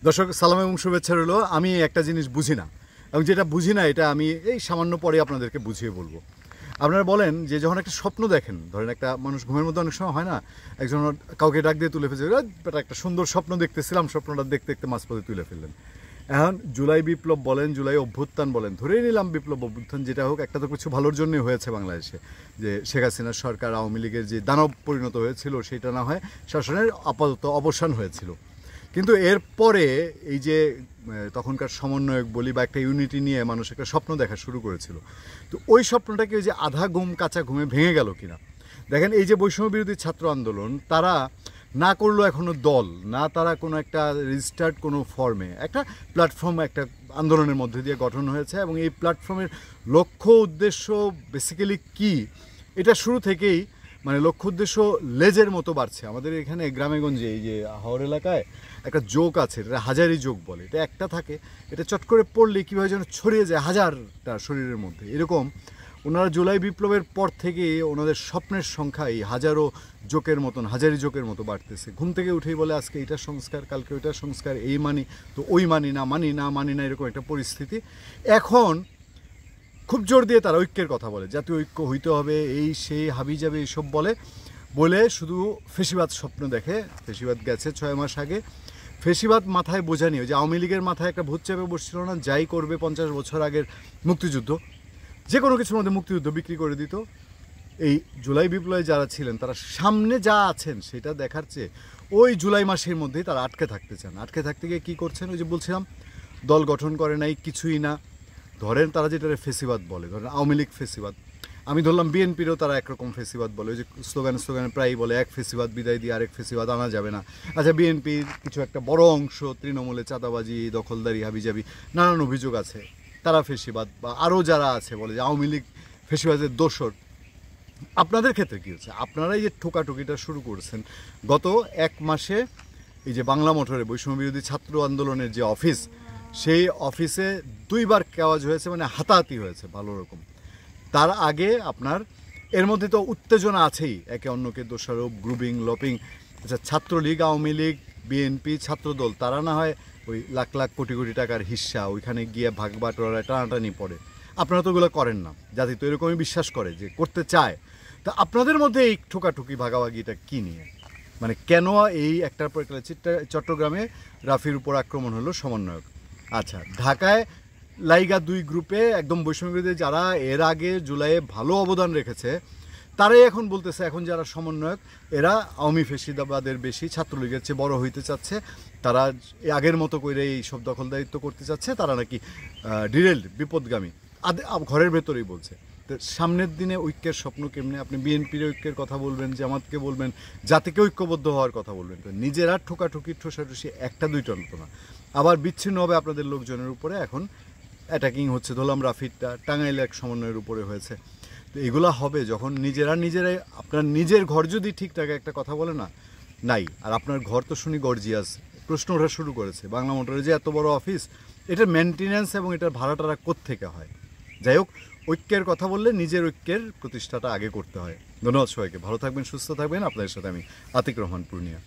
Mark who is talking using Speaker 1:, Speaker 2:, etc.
Speaker 1: দর্শক সালাম এবং শুভেচ্ছা রইল। আমি একটা জিনিস বুঝি না, এবং যেটা বুঝি না এটা আমি এই সামান্য পরে আপনাদেরকে বুঝিয়ে বলবো। আপনারা বলেন যে যখন একটা স্বপ্ন দেখেন, ধরেন একটা মানুষ ঘুমের মধ্যে অনেক সময় হয় না, একজন কাউকে ডাক দিয়ে তুলে ফেলছে, একটা সুন্দর স্বপ্ন দেখতেছিলাম, স্বপ্নটা দেখতে দেখতে মাঝপথে তুলে ফেললেন। এখন জুলাই বিপ্লব বলেন, জুলাই অভ্যুত্থান বলেন, ধরেই নিলাম বিপ্লব অভ্যুত্থান যেটা হোক, একটা তো কিছু ভালোর জন্যই হয়েছে বাংলাদেশে, যে শেখ হাসিনার সরকার আওয়ামী লীগের যে দানব পরিণত হয়েছিল সেটা না হয় শাসনের আপাতত অবসান হয়েছিল। কিন্তু এরপরে এই যে তখনকার সমন্বয়ক বলি বা একটা ইউনিটি নিয়ে মানুষ একটা স্বপ্ন দেখা শুরু করেছিল, তো ওই স্বপ্নটাকে ওই যে আধা ঘুম কাঁচা ঘুমে ভেঙে গেল কিনা দেখেন। এই যে বৈষম্য বিরোধী ছাত্র আন্দোলন, তারা না করলো এখনও দল না, তারা কোনো একটা রেজিস্টার্ড কোনো ফর্মে একটা প্ল্যাটফর্ম একটা আন্দোলনের মধ্যে দিয়ে গঠন হয়েছে, এবং এই প্ল্যাটফর্মের লক্ষ্য উদ্দেশ্য বেসিক্যালি কি, এটা শুরু থেকেই মানে লক্ষ্য উদ্দেশ্য লেজের মতো বাড়ছে। আমাদের এখানে গ্রামেগঞ্জে এই যে হাওড় এলাকায় একটা যোগ আছে, এটা হাজারি যোগ বলে, এটা একটা থাকে, এটা চট করে পড়লে কীভাবে যেন ছড়িয়ে যায় হাজারটা শরীরের মধ্যে। এরকম ওনারা জুলাই বিপ্লবের পর থেকে ওনাদের স্বপ্নের সংখ্যা এই হাজারো জোকের মতন, হাজারি জোকের মতো বাড়তেছে। ঘুম থেকে উঠেই বলে আজকে এইটা সংস্কার, কালকে ওইটা সংস্কার, এই মানি তো ওই মানি না, মানি না, এরকম একটা পরিস্থিতি। এখন খুব জোর দিয়ে তারা ঐক্যের কথা বলে, জাতীয় ঐক্য হইতে হবে, এই সেই হাবি যাবে এইসব বলে শুধু ফেসিবাদ স্বপ্ন দেখে। ফেসিবাদ গেছে 6 মাস আগে। ফেসিবাদ মাথায় বোঝা নিয়ে যে আওয়ামী লীগের মাথায় একটা ভূত চেপে বসছিল না, যাই করবে 50 বছর আগের মুক্তিযুদ্ধ, যে কোনো কিছুর মধ্যে মুক্তিযুদ্ধ বিক্রি করে দিত। এই জুলাই বিপ্লবে যারা ছিলেন তারা সামনে যা আছেন সেটা দেখার চেয়ে ওই জুলাই মাসের মধ্যেই তারা আটকে থাকতে চান। আটকে থাকতে গিয়ে কী করছেন, ওই যে বলছিলাম দল গঠন করে নাই, কিছুই না। ধরেন তারা যেটা ফেসিবাদ বলে, ধরেন আওয়ামী লীগ ফেসিবাদ, আমি ধরলাম বিএনপিরও তারা একরকম ফেসিবাদ বলে, ওই যে স্লোগানে প্রায়ই বলে এক ফেসিবাদ বিদায় দিয়ে আরেক ফেসিবাদ আনা যাবে না। আচ্ছা, বিএনপির কিছু একটা বড় অংশ তৃণমূলে চাঁদাবাজি, দখলদারি, হাবিজাবি নানান অভিযোগ আছে, তারা ফেসিবাদ, বা আরও যারা আছে বলে যে আওয়ামী লীগ ফেসিবাদের দোসর। আপনাদের ক্ষেত্রে কী হচ্ছে, আপনারা এই যে ঠোকাঠুকিটা শুরু করেছেন গত 1 মাসে। এই যে বাংলা মোটরে বৈষম্য বিরোধী ছাত্র আন্দোলনের যে অফিস, সেই অফিসে 2বার কেওয়াজ হয়েছে, মানে হাতাহাতি হয়েছে ভালো রকম। তার আগে আপনার এর মধ্যে তো উত্তেজনা আছেই, একে অন্যকে দোষারোপ, গ্রুপিং, লপিং। আচ্ছা, ছাত্রলীগ, আওয়ামী লীগ, বিএনপি, ছাত্রদল, তারা না হয় ওই লাখ লাখ কোটি কোটি টাকার হিস্সা ওইখানে গিয়ে ভাগ বাটোয়ারা টানাটানি পড়ে, আপনারা তো ওগুলো করেন না। জাতি তো এরকমই বিশ্বাস করে যে করতে চায়। তা আপনাদের মধ্যে এই ঠোকাঠুকি ভাগাভাগিটা কী নিয়ে, মানে কেন এই একটার পর একটা? চট্টগ্রামে রাফির উপর আক্রমণ হলো সমন্বয়ক। আচ্ছা, ঢাকায় লাইগা 2 গ্রুপে একদম বৈষম্যবিরোধী যারা এর আগে জুলাইয়ে ভালো অবদান রেখেছে, তারাই এখন বলতেছে, এখন যারা সমন্বয়ক এরা আওয়ামী ফেসিবাদের বেশি ছাত্রলীগের চেয়ে বড় হইতে চাচ্ছে, তারা আগের মতো করে এই সব দখলদারিত্ব করতে চাচ্ছে, তারা নাকি ডিরেল্ড বিপদগামী, ঘরের ভেতরেই বলছে। তো সামনের দিনে ঐক্যের স্বপ্ন কেমনে? আপনি বিএনপির ঐক্যের কথা বলবেন, জামাতকে বলবেন, জাতিকে ঐক্যবদ্ধ হওয়ার কথা বলবেন, তো নিজেরা ঠোকাঠুকি ঠোসাঠুসি একটা দুইটা মতো না, আবার বিচ্ছিন্ন হবে আপনাদের লোকজনের উপরে। এখন অ্যাটাকিং হচ্ছে, ধরলাম রাফিরটা টাঙ্গাইলে এক সমন্বয়ের উপরে হয়েছে। তো এগুলো হবে যখন নিজেরাই, আপনার নিজের ঘর যদি ঠিকঠাক একটা কথা বলে না নাই, আর আপনার ঘর তো শুনি গর্জিয়াস, প্রশ্ন ওঠা শুরু করেছে বাংলা মোটরে যে এত বড় অফিস, এটার মেনটেন্যান্স এবং এটার ভাড়াটারা কোত্থেকে হয়? যাই হোক, ঐক্যের কথা বললে নিজের ঐক্যের প্রতিষ্ঠাটা আগে করতে হয়। ধন্যবাদ সবাইকে, ভালো থাকবেন, সুস্থ থাকবেন। আপনাদের সাথে আমি আতিক রহমান পূর্ণিয়া।